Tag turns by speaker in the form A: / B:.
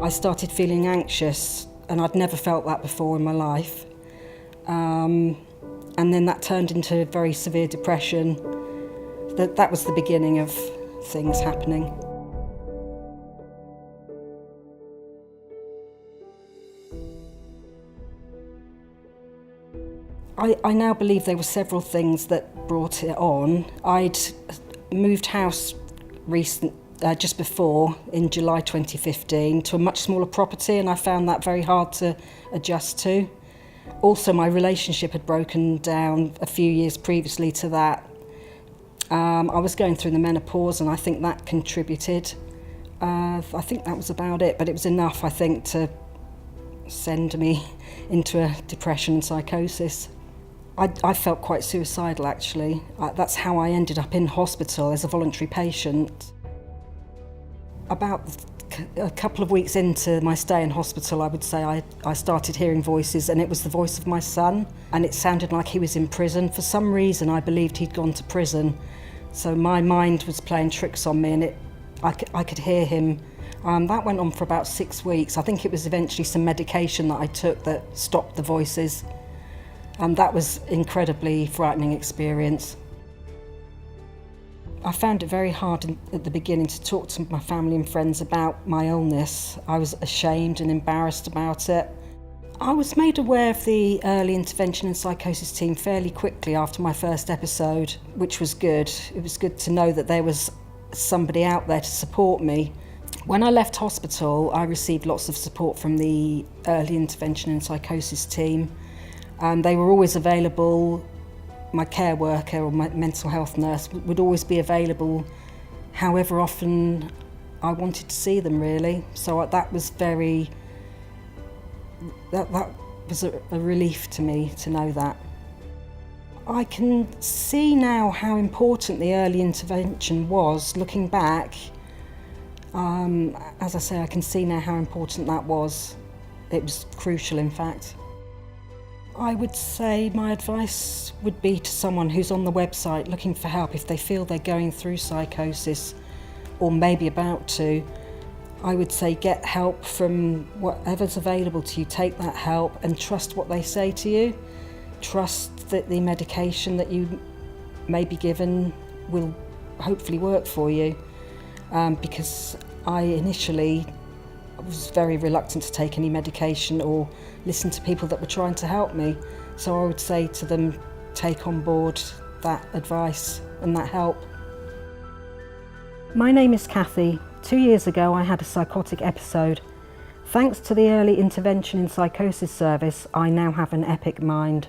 A: I started feeling anxious, and I'd never felt that before in my life. And then that turned into very severe depression. That was the beginning of things happening. I now believe there were several things that brought it on. I'd moved house just before, in July 2015, to a much smaller property, and I found that very hard to adjust to. Also, my relationship had broken down a few years previously to that. I was going through the menopause, and I think that contributed. I think that was about it, but it was enough, I think, to send me into a depression and psychosis. I felt quite suicidal, actually. That's how I ended up in hospital as a voluntary patient. About a couple of weeks into my stay in hospital, I would say I started hearing voices, and it was the voice of my son, and it sounded like he was in prison. For some reason, I believed he'd gone to prison, so my mind was playing tricks on me, and I could hear him. That went on for about 6 weeks. I think it was eventually some medication that I took that stopped the voices. That was an incredibly frightening experience. I found it very hard at the beginning to talk to my family and friends about my illness. I was ashamed and embarrassed about it. I was made aware of the early intervention and psychosis team fairly quickly after my first episode, which was good. It was good to know that there was somebody out there to support me. When I left hospital, I received lots of support from the early intervention and psychosis team. They were always available. My care worker or my mental health nurse would always be available however often I wanted to see them, really. So that was a relief to me to know that. I can see now how important the early intervention was, looking back. As I say, I can see now how important that was. It was crucial, in fact. I would say my advice would be to someone who's on the website looking for help, if they feel they're going through psychosis or maybe about to. I would say get help from whatever's available to you. Take that help and trust what they say to you. Trust that the medication that you may be given will hopefully work for you. Because I initially was very reluctant to take any medication or listen to people that were trying to help me. So I would say to them, take on board that advice and that help. My name is Kathy. 2 years ago I had a psychotic episode. Thanks to the early intervention in psychosis service, I now have an epic mind.